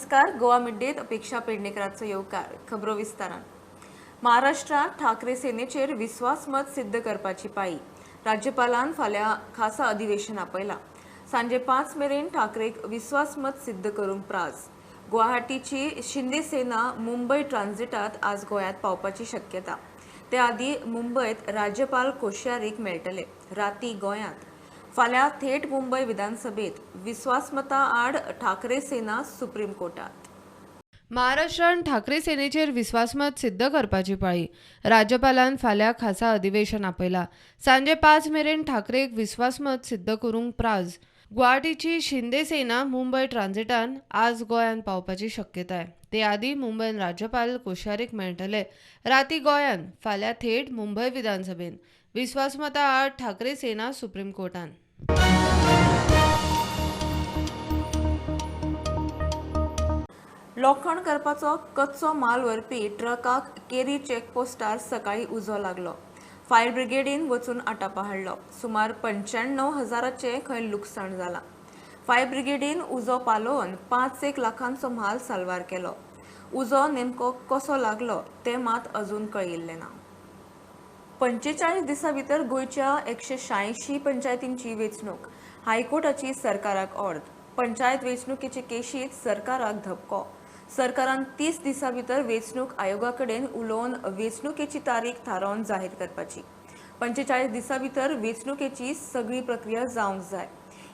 नमस्कार. गोवा मिड्डेत अपेक्षा पेडणेकरांचो येवकार. खबरो विस्तारान. महाराष्ट्रात ठाकरे सेनेचेर विश्वासमत सिद्ध करपाची पाळी. राज्यपालान फाल्यां खासा अधिवेशन आपयलां. सांजे 5 मेरेन ठाकरेक विश्वासमत सिद्ध करूंक प्राज. गुवाहाटीची शिंदे सेना मुंबय ट्रान्झिटात आज गोंयांत पावपाची शक्यता. ते आदी मुंबयत राज्यपाल कोश्यारीक मेळटले. राती गोंयांत. फाल्यां थेट मुंबय विधानसभेत विश्वासमता आड ठाकरे सेना सुप्रीम कोर्टात. महाराष्ट्रात ठाकरे सेनेचेर विश्वासमत सिद्ध करपाची पाळी. राज्यपालान फाल्यां खासा अधिवेशन आपयलां. सांजे 5 मेरेन ठाकरेक विश्वासमत सिद्ध करूंक प्राज. गुवाहाटीची शिंदे सेना मुंबय ट्रान्झिटान आज गोंयांत पावपाची शक्यताय. ते आदी मुंबयन राज्यपाल कोश्यारीक मेळटले. राती गोंयांत. फाल्यां थेट मुंबय विधानसभेत विश्वासमता आड ठाकरे सेना सुप्रीम कोर्टान. लोखंड करपाचो कच्चो माल व्हरपी ट्रकाक केरी चेकपोस्टार सकाळी उजो लागलो. फायर ब्रिगेडीन वचून आटापा हाडलो. सुमार 95,000चे खंय लुकसाण जाला. फायर ब्रिगेडीन उजो पालोवन 5 लाखांचो माल साल्वार केलो. उजो नेमको कसो लागलो ते मात अजून कळिल्लें ना. 45 दिसां भितर गोंयच्या 186 पंचायतींची वेंचणूक. हायकोर्टाची सरकाराक ऑर्ड. पंचायत वेंचणुकेचे केशींत सरकाराक धपको. सरकारान 30 दिसां भितर वेंचणूक आयोगा कडेन उलोवन वेंचणुकेची तारीख थारावन जाहीर करपाची. 45 दिसां भितर वेंचणुकेची सगळी प्रक्रिया जावंक जाय.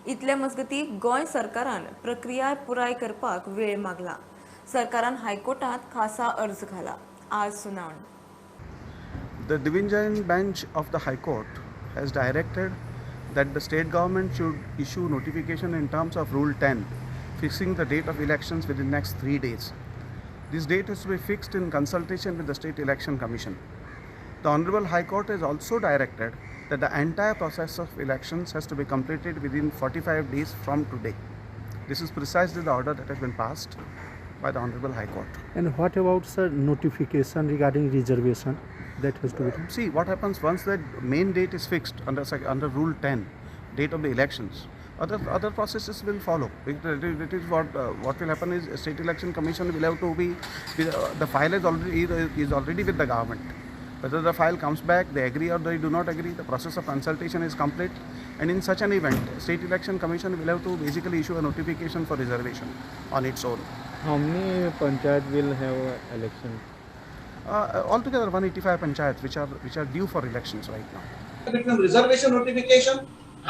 इतले मजगतीं गोंय सरकारान प्रक्रिया पुराय करपाक वेळ मागला. सरकारान हायकोर्टांत खासा अर्ज घाला. आज सुनावणी. The division bench of the High Court has directed that the state government should issue notification in terms of Rule 10, fixing the date of elections within next 3 days. This date is to be fixed in consultation with the State Election Commission. The Honorable High Court has also directed that the entire process of elections has to be completed within 45 days from today. This is precisely the order that has been passed by the Honorable High Court. And what about, sir, notification regarding reservation that has to be done? See, what happens once the main date is fixed under Rule 10, date of the elections, other processes will follow. It is what will happen is State Election Commission will have to be, the file is already with the government. Whether the file comes back, they agree or they do not agree, the process of consultation is complete, and in such an event, State Election Commission will have to basically issue a notification for reservation on its own. How many panchayat will have election? Altogether 185 panchayats which are due for elections right now. Between reservation notification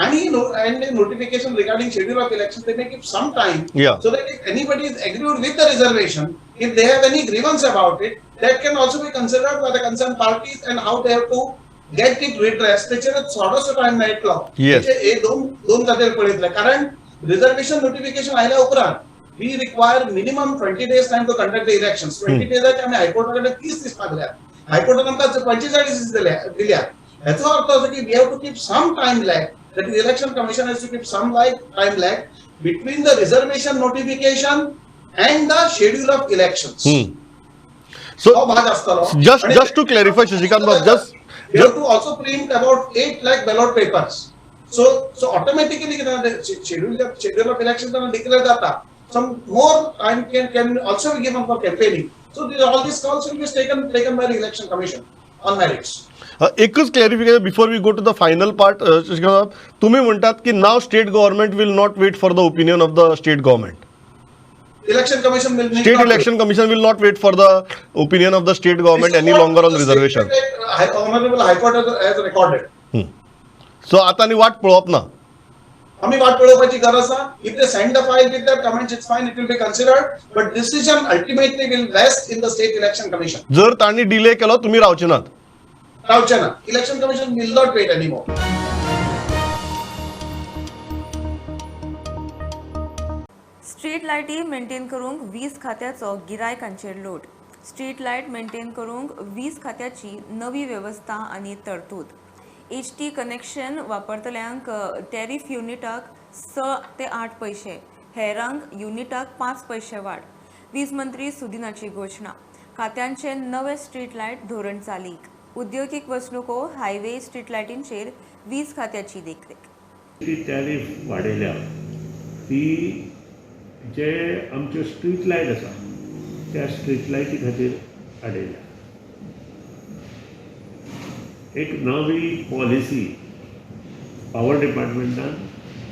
and the notification regarding schedule of elections, they may give some time, so that if anybody is agreed with the reservation, if they have any grievance about it, that can also be considered by the concerned parties and how they have to get it redressed. त्याच्यात थोडंसं time मेळटलो. हे दोन जातेर पळयतले. कारण reservation notification आयल्या उपरांत we require minimum 20 days time to conduct the elections. 20 days आम्ही हायकोर्टाकडे 30 दीस मागल्यात. हायकोर्टान आमकां 45 दीस दिल्या. याचो अर्थ असो की we have to keep some time lag. That is, election commission has to keep some time lag between the reservation notification and the schedule of elections. So just to clarify, Shashikant, just we have to also print about 8 lakh ballot papers. So automatically the schedule of elections are declared data. Some more time can also be given for campaigning. So all these calls will be taken by the election commission on merits. एकच clarification before we go to the final part. तुम्ही म्हणतात की now state government will not wait for the opinion of the state government. Election commission will State Election Commission will not wait for the opinion of the state government any longer on reservation. Honorable High Court has recorded. So आता नी वाट पळोवप ना. आम्ही वाट पळोवपाची गरज आसा. If they send the file with their comments, it's fine, it will be considered, but decision ultimately will rest in the State Election Commission. जर तांणी डिले केलो तुम्ही रावचे नात. रावचे ना. Election Commission will not wait anymore. Street लायटी maintain करूंक 20 खात्याचो गिरायकांचेर लोड. स्ट्रीट लायट मेंटेन करूंक 20 खात्याची नवी वेवस्था आनी तरतूद. HT कनेक्शन वापरतल्यांक टॅरिफ युनिटाक 6 ते 8 पैसे, हेरांक युनिटाक 5 पैसे वाड. वीज मंत्री सुदिनाची घोषणा. खात्यांचे नवे स्ट्रीट लायट धोरण चालीक. उद्योगीक वचणुको हायवे स्ट्रीट लायटींचेर 20 खात्याची देखरेख. ती टॅरिफ वाडयल्या ती जे आमच्यो स्ट्रीट लायट आसा त्या स्ट्रीट लायटी खातीर आडयल्या. एक नवी पॉलिसी पावर डिपार्टमेंटान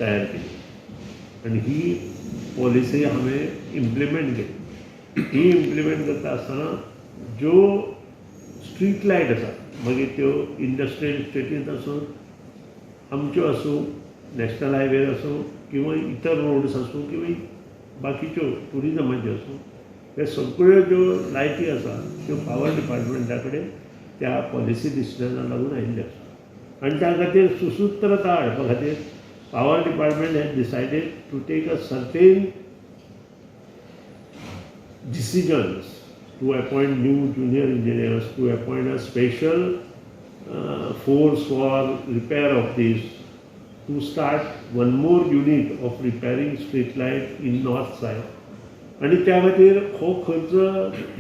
तयार केली आनी ही पॉलिसी हांवें इम्प्लिमेंट केली. ही इम्प्लिमेंट करता आसतना ज्यो स्ट्रीट लायट आसा मागीर त्यो इंडस्ट्रियल इस्टेटींत आसूं, आमच्यो आसूं, नॅशनल हायवेर आसूं किंवा इतर रोड्स आसूं किंवा बाकीच्यो टुरिजमाच्यो आसूं, हे सगळ्यो ज्यो लायटी आसा त्यो पावर डिपार्टमेंटा कडेन त्या पॉलिसी डिसिजनाक लागून आयिल्ल्यो आसा. आनी त्या खातीर सुसूत्रता हाडपा खातीर power department has decided to take a certain decisions to appoint new junior engineers, to appoint a special force for repair of this, to start one more unit of repairing street light in north side. आणि त्या खातीर हो खर्च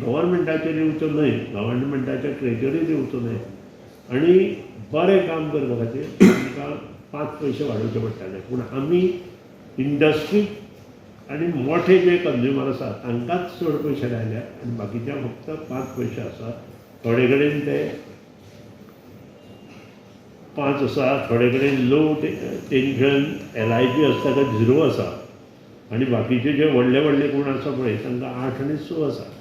गव्हर्मेंटाचेर येवचो न्हय, गव्हर्मेंटाच्या ट्रेजरीर येवचो न्हय आनी बरें काम करपा खातीर आमकां 5 पयशे वाडोवचे पडटाले. पूण आमी इंडस्ट्रीक आनी मोठे जे कंज्युमर आसा तांकांच चड पयशे लायल्या आनी बाकीच्या फक्त 5 पयशे आसा. थोडे कडेन ते 5 आसा, थोडे कडेन लो टेन्शन LIG आसता तो 0 आसा आनी बाकीचे जे व्हडले व्हडले कोण आसा पळय तांकां 8 आनी 6 आसा.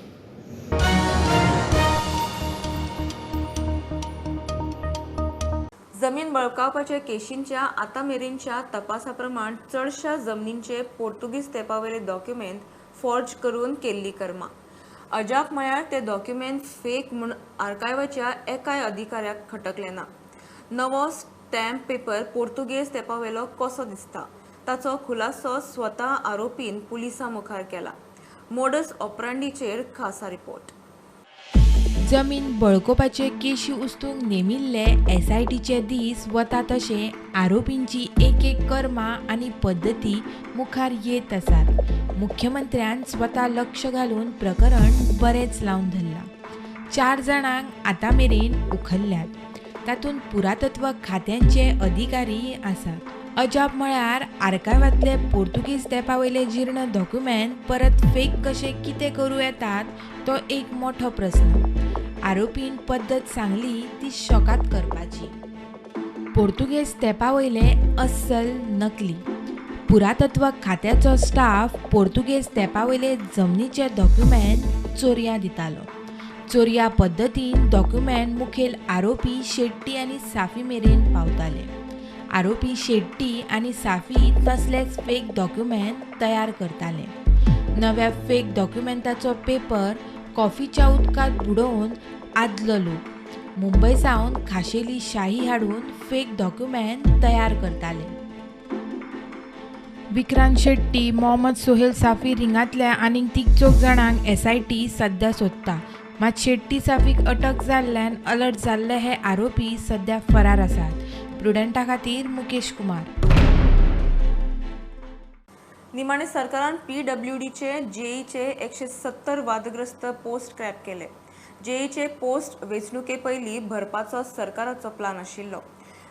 जमीन बळकावपाचे केशींच्या आतांमेरेनच्या तपासा प्रमाण चडशा जमनींचे पोर्तुगीज तेंपावेले डॉक्युमेंट फॉर्ज करून केल्ली कर्मां. अजाप म्हळ्यार ते डॉक्युमेंट फेक म्हूण आर्कायवाच्या एकाय अधिकाऱ्याक खटकले ना. नवो स्टॅम्प पेपर पोर्तुगेज तेंपावेलो कसो दिसता ताचो खुलासो स्वता आरोपीन पुलिसां मुखार केला. मोडस ऑपरांडीचेर खासा रिपोर्ट. जमीन बळकोवपाचे केशी उस्तूंक नेमिल्ले SITचे दीस वता तशे आरोपींची एक कर्मां आनी पद्दती मुखार येत आसात. मुख्यमंत्र्यान स्वता लक्ष घालून प्रकरण बरेंच लावन धरलां. 4 जाणांक आतां मेरेन उखल्ल्यात. तातूंत पुरातत्व खात्यांचे अधिकारी आसात. अजाप म्हळ्यार आर्कायवांतले पोर्तुगीज तेंपावयले जीर्ण डॉक्युमेंट परत फेक कशे कितें करूं येतात तो एक मोठो प्रस्न. आरोपीन पद्दत सांगली ती शॉकात करपाची. पोर्तुगेज तेंपावयले अस्सल नकली. पुरातत्व खात्याचो स्टाफ पोर्तुगेज तेंपावयले जमनीचे डॉक्युमेंट चोरयां दितालो. चोरया पद्दतीन डॉक्युमेंट मुखेल आरोपी शेट्टी आनी साफी मेरेन पावताले. आरोपी शेट्टी आनी साफी तसलेच फेक डॉक्युमेंट तयार करताले. नव्या फेक डॉक्युमेंटाचो पेपर कॉफीच्या उदकांत बुडोवन आदलो लोक मुंबय सावन खाशेली शाही हाडून फेक डॉक्युमेंट तयार करताले. विक्रांत शेट्टी, मोहम्मद सोहेल साफी रिंगांतल्या आनीक 3 जाणांक SIT सध्या सोदता. मात शेट्टी साफीक अटक जाल्ल्यान अलर्ट जाल्ले हे आरोपी सध्या फरार आसात. प्रुडंटा खातीर मुकेश कुमार. निमाणे सरकारान PWDचे JEEचे 170 वादग्रस्त पोस्ट क्रॅप केले. JEEचे पोस्ट वेंचणुके पयलीं भरपाचो सरकाराचो प्लान आशिल्लो.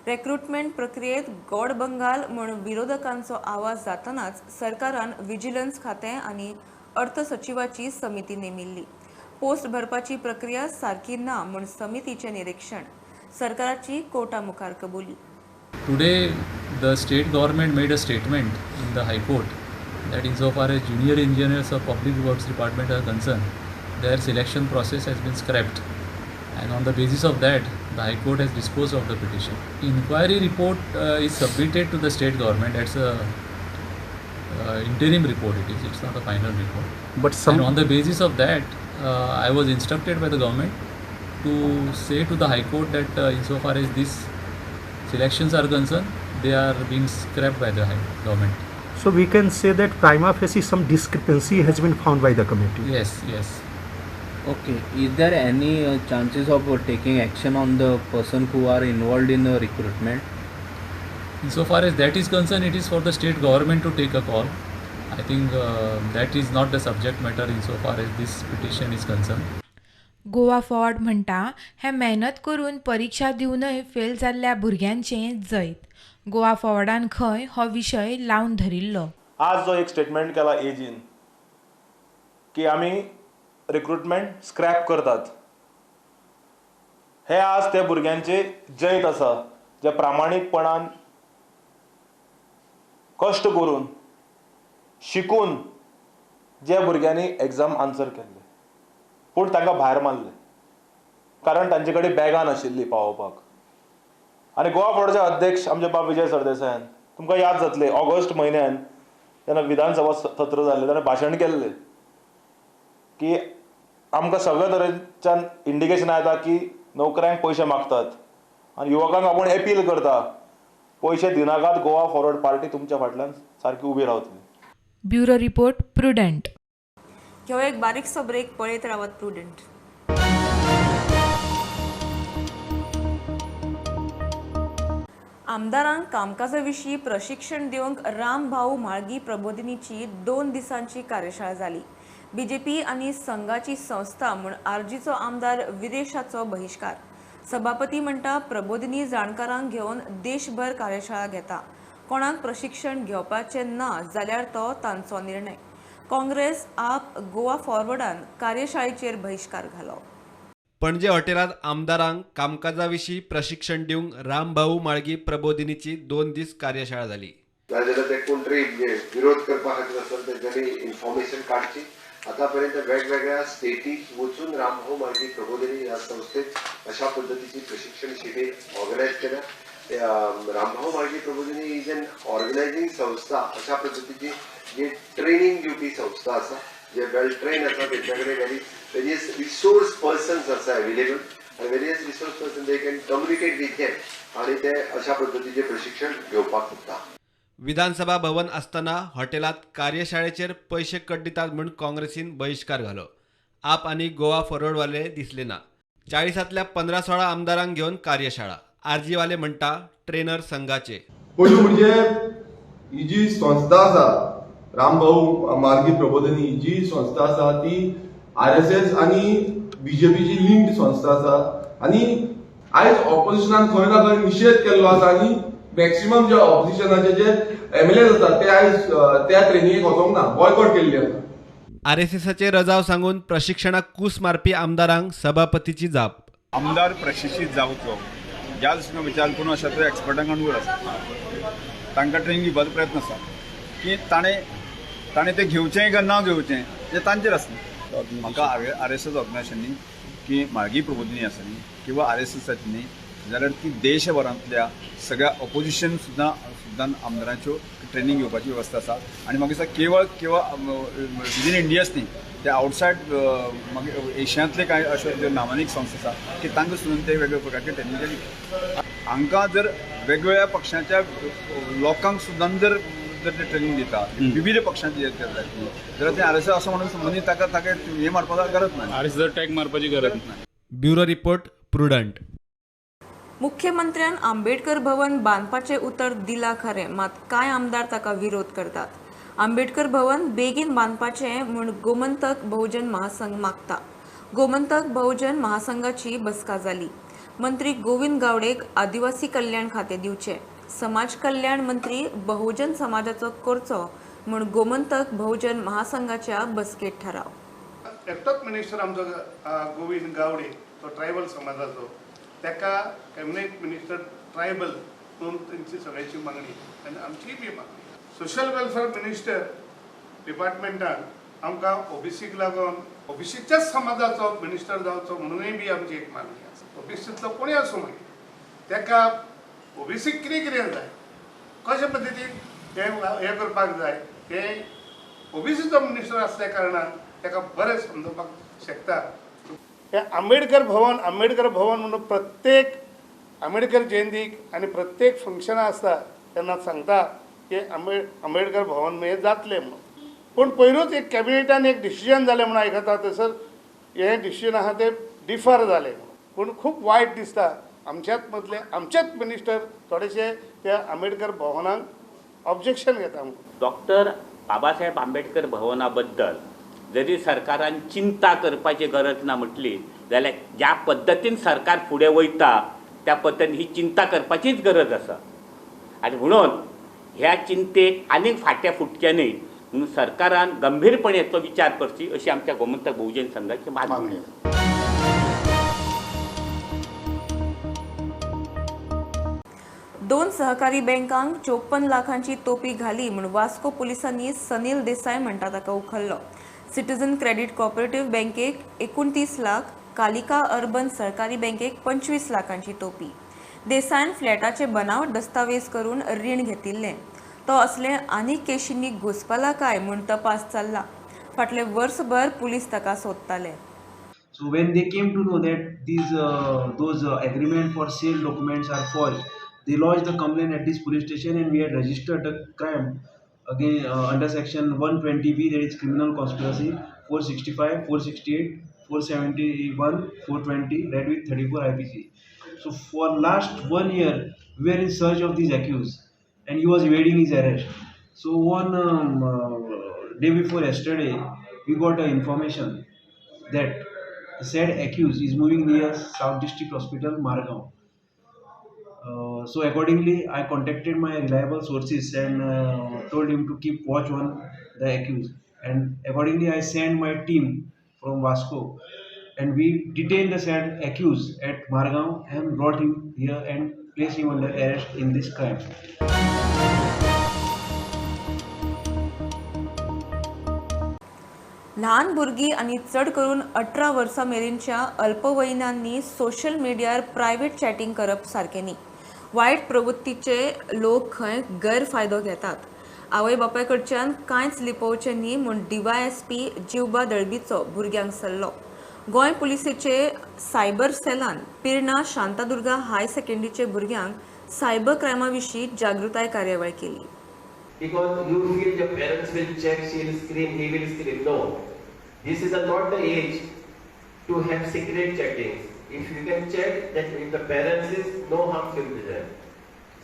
रिक्रुटमेंट प्रक्रियेत गोड बंगाल म्हूण विरोधकांचो आवाज जातनाच सरकारान विजिलन्स खातें आनी अर्थ सचिवाची समिती नेमिल्ली. पोस्ट भरपाची प्रक्रिया सारकी ना म्हूण समितीचे निरीक्षण. सरकाराची कोर्टा मुखार कबुली. Today, the state government made a statement in the High Court that insofar as junior engineers of Public Works Department are concerned, their selection process has been scrapped. And on the basis of that, the High Court has disposed of the petition. Inquiry report is submitted to the state government. It's a interim report it is. It's not a final report. But and on the basis of that, I was instructed by the government to say to the High Court that insofar as these selections are concerned, they are being scrapped by the government. So we can say that prima facie some discrepancy has been found by the committee. Yes, yes. Okay, is there any chances of taking action on the person who are involved in the recruitment? Insofar as that is concerned, it is for the state government to take a call. I think that is not the subject matter insofar as this petition is concerned. Goa Forward म्हणटा हे मेहनत करून परीक्षा दिवनय fail जाल्ल्या भुरग्यांचें जैत. गोवा फॉर्डान खंय हो विशय लावन धरिल्लो. आज जो एक स्टेटमेंट केला एजीन की आमी रिक्रुटमेंट स्क्रॅप करतात, हे आज त्या भुरग्यांचे जैत आसा जे प्रामाणीकपणान कश्ट करून शिकून जे भुरग्यांनी एग्जाम आन्सर केल्ले पूण तांकां भायर मारले कारण तांचे कडेन बॅगां नाशिल्लीं पावोवपाक. आनी गोवा फॉर्डाचे अध्यक्ष आमचे बाब विजय सरदेसायान, तुमकां याद जातलें ऑगस्ट म्हयन्यान जेन्ना विधानसभा सत्र जाल्लें तेन्ना भाशण केल्लें की आमकां सगळे तरेच्यान इंडिकेशन येता की नोकऱ्यांक पयशे मागतात आनी युवकांक आपूण अपील करता, पयशे दिनाकात गोवा फॉरवर्ड पार्टी तुमच्या फाटल्यान सारकी उबी रावतली. Bureau report prudent. ह्यो एक बारीकसो ब्रेक, पळयत रावत प्रुडंट. आमदारांक कामकाजा विशीं प्रशिक्षण दिवंक राम भाऊ म्हाळगी प्रबोधिनीची 2 दिसांची कार्यशाळा जाली. बीजेपी आनी संघाची संस्था म्हूण आरजीचो आमदार विदेशाचो बहिष्कार. सभापती म्हणटा प्रबोधिनी जाणकारांक घेवन देशभर कार्यशाळा घेता. कोणाक प्रशिक्षण घेवपाचें ना जाल्यार तो तांचो निर्णय. काँग्रेस आप गोवा फॉरवर्डान कार्यशाळेचेर बहिष्कार घालो. पणजे हॉटेलात आमदारांक कामकाजा विशीं प्रशिक्षण दिवंक रामभाऊ म्हाळगी प्रबोधिनीची 2 दीस कार्यशाळा जाली. जाल्यार ते कोण विरोध करपा खातीर आसत तेंच्यांनी इन्फॉर्मेशन काडची. आतां पर्यंत वेगवेगळ्या स्टेटीक वचून रामभाऊ म्हाळगी प्रबोधिनी ह्या संस्थेत अशा पद्दतीची प्रशिक्षण शिबीर ऑर्गनायज केल्या. रामभाऊ म्हाळगी प्रबोधिनी इज एन ऑर्गनायझिंग संस्था, अशा पद्दतीची जी ट्रेनिंग दिवपी संस्था आसा, जे वेल ट्रेन आसा, तेंच्या कडेन वेरियस रिसोर्स पर्सन्स आसा अवेलेबल आनी various resource person they can communicate with them आनी ते अशा पद्दतीचे प्रशिक्षण घेवपाक शकता. विधानसभा भवन आसतना हॉटेलात कार्यशाळेचेर पयशे कट दितात म्हूण काँग्रेसीन बहिष्कार घालो. आप आनी गोवा फॉरवर्डवाले दिसले ना. 40तल्या 15-16 आमदारांक घेवन कार्यशाळा. आरजीवाले म्हणटा ट्रेनर संघाचे. पयलीं म्हणजे ही जी संस्था आसा रामभाऊ म्हाळगी प्रबोधिनी, ही जी संस्था आसा ती RSS आनी बीजेपीची लिंक्ड संस्था आसा आनी आयज ऑपोजिशनान खंय ना खंय निशेध केल्लो आसा आनी मॅक्सिमम जे ऑपोजिशनाचे जे MLAs आसात ते आयज त्या ट्रेनिंगेक वचोंक ना, बॉयकॉट केल्ली आसा. RSSचे रजाव सांगून प्रशिक्षणाक कूस मारपी आमदारांक सभापतीची जाप. आमदार प्रशिक्षीत जावचो ह्या दृश्टीन विचार करून अशा तरे एक्सपर्टांक अनुकूल आसा. तांकां ट्रेनिंग दिवपाचो प्रयत्न आसा की ताणें तें घेवचें काय ना घेवचें तें तांचेर आसलें. म्हाका RSS ऑर्गनायझेशनांनी की म्हाळगी प्रबोधिनी आसा न्ही किंवा RSS न्ही जाल्यार ती देशभरांतल्या सगळ्या ऑपोजिशन सुद्दां आमदारांच्यो ट्रेनिंग घेवपाची वेवस्था आसा. आनी म्हाका दिसता केवळ विदीन इंडियाच न्ही, ते आवटसायड एशियांतले कांय अशे जे नामानीक संस्था आसा की तांकां सुद्दां ते वेगवेगळ्या प्रकारचे ट्रेनिंग दिली. हांकां जर वेगवेगळ्या पक्षाच्या लोकांक सुद्दां जर ते ट्रेनिंग दिता विविध पक्षांची जाल्यार ते RSS असो म्हणून संबंदीत ताका हे मारपाची गरज ना. RSS टॅग मारपाची गरज ना. Bureau report prudent. मुख्यमंत्र्यान आंबेडकर भवन बांदपाचें उतर दिला खरें, मात कांय आमदार ताका विरोध करतात. आंबेडकर भवन बेगीन बांदपाचें म्हूण गोमंतक बहुजन महासंघ मागता. गोमंतक बहुजन महासंघाची बसका जाली. मंत्री गोविंद गावडेक आदिवासी कल्याण खातें दिवचें. समाज कल्याण मंत्री बहुजन समाजाचो करचो म्हूण गोमंतक बहुजन महासंघाच्या बसकेत थाराव. एकटोच मिनिस्टर आमचो गोविंद गावडे, तो ट्रायबल समाजाचो, ताका कॅबिनेट मिनिस्टर ट्रायबल म्हणून तांची सगळ्यांची मागणी आनी आमचीय बी मागणी. सोशल वेलफेअर मिनिस्टर डिपार्टमेंटान आमकां ओबीसीक लागून ओबीसीच्याच समाजाचो मिनिस्टर जावचो म्हणूनय बी आमची एक मागणी आसा. ओबीसीतलो कोणूय आसूं मागीर ताका ओबीसीक कितें जाय, कशे पद्दतीन हे करपाक जाय, हे ओबीसीचो मिनिस्टर आसल्या कारणान ताका बरें समजोवपाक शकता. हे आंबेडकर भवन म्हणून प्रत्येक आंबेडकर जयंतीक आनी प्रत्येक फंक्शनां आसता तेन्ना सांगता की आंबेडकर भवन म्हणजे जातलें म्हणून. पूण पयरूच एक कॅबिनेटान एक डिसिजन जालें म्हणून आयकता, थंयसर हे डिसिजन आहा तें डिफर जालें म्हणून. पूण खूब वायट दिसता आमचेच मिनिस्टर थोडेशे त्या आंबेडकर भवनाक ऑब्जेक्शन घेता म्हणून. डॉक्टर बाबासाहेब आंबेडकर भवना बद्दल जरी सरकारान चिंता करपाची गरज ना म्हटली जाल्यार ज्या पद्दतीन सरकार फुडें वयता त्या पद्दतीन ही चिंता करपाचीच गरज आसा. आनी म्हणून ह्या चिंतेक आनीक फाट्या फुटचे न्हय म्हणून सरकारान गंभीरपणे याचो विचार करची अशी आमच्या गोमंतक बहुजन संघाची मागणी आहे. दोन सहकारी बँकांक 54 लाखांची तोपी घाली म्हणून वास्को पुलिसांनी सनील देसाय म्हणटा ताका उखल्लो. सिटीजन क्रेडिट कोऑपरेटिव्ह बँकेक 29 लाख, कालिका अर्बन सहकारी बँकेक 25 लाखांची तोपी. देसायन फ्लॅटाचे बनावट दस्तावेज करून रीण घेतिल्ले. तो असले आनीक केशींनी घुसपला काय म्हूण तपास चल्ला. फाटले वर्सभर पुलीस ताका सोदताले. So when they came to know that those agreement for sale documents are false, they lodged the complaint at this police station, and we had registered the crime again under section 120B, that is criminal conspiracy, 465, 468, 471, 420, read with 34 IPC. So for last 1 year we were in search of these accused, and he was evading his arrest. So one day before yesterday we got an information that the said accused is moving near South District Hospital, Margao. So accordingly, I contacted my reliable sources and told him to keep watch on the accused. And accordingly, I sent my team from Vasco, and we detained the said accused at Margao and brought him here and placed him under arrest in this crime. ल्हान भुरगीं आनी चड करून 18 वर्सां मेरेनच्या अल्पवयीनांनी social मिडियार private chatting करप सारकें न्ही. वायट प्रवृत्तीचे लोक खंय गैरफायदो घेतात. आवय बापाय कडच्यान कांयच लिपोवचें न्ही म्हूण DYSP जिवबा दळबीचो भुरग्यांक सल्लो. गोंय पुलिसेचे सायबर सेलान पिर्णा शांतादुर्गा हाय सेकंडरीचे भुरग्यांक सायबर क्रायमा विशीं जागृताय कार्यावळ केली. Because you feel your parents will check, she will scream, he will scream. No, this is not the age to have secret chatting. If you can check, that if the parents is no harmful to them.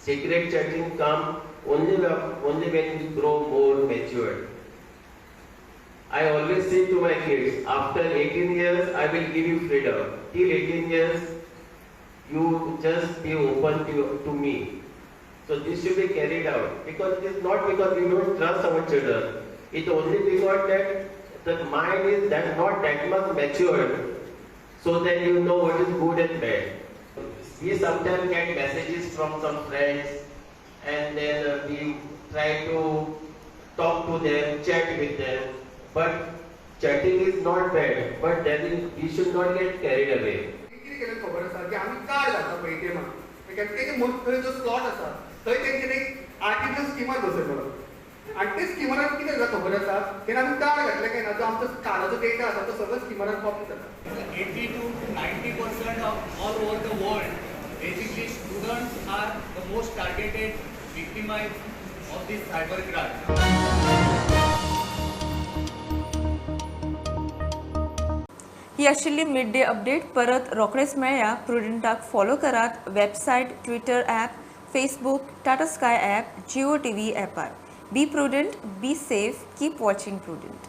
Secret chatting come only when you grow more matured. I always say to my kids, after 18 years, I will give you freedom. Till 18 years, you just be open to me. So this should be carried out, because it is not because we don't trust our children. It only because that the mind is not that much matured, so that you know what is good and bad. We sometimes get messages from some friends, and then we try to talk to them, chat with them. But chatting is not bad, but then we should not get carried away. जो slot आसा थंय तेंच्यानी artificial skimmer बसयलो आनी ते स्किमरान कितें जाता खबर आसा तेन्ना आमी कार्ड घातले काय ना जो आमचो कार्डाचो डेटा आसा तो सगळो स्किमरान कॉपी जाता. 80 to 90% of all over the world, basically students are the most targeted victimized of this cyber crime. ही आशिल्ली मिड डे अपडेट. परत रोखडेच मेळया. प्रुडंटाक फॉलो करात. Website, Twitter app, Facebook, Tata sky app, Jio TV ॲपार. Be prudent, be safe, keep watching prudent.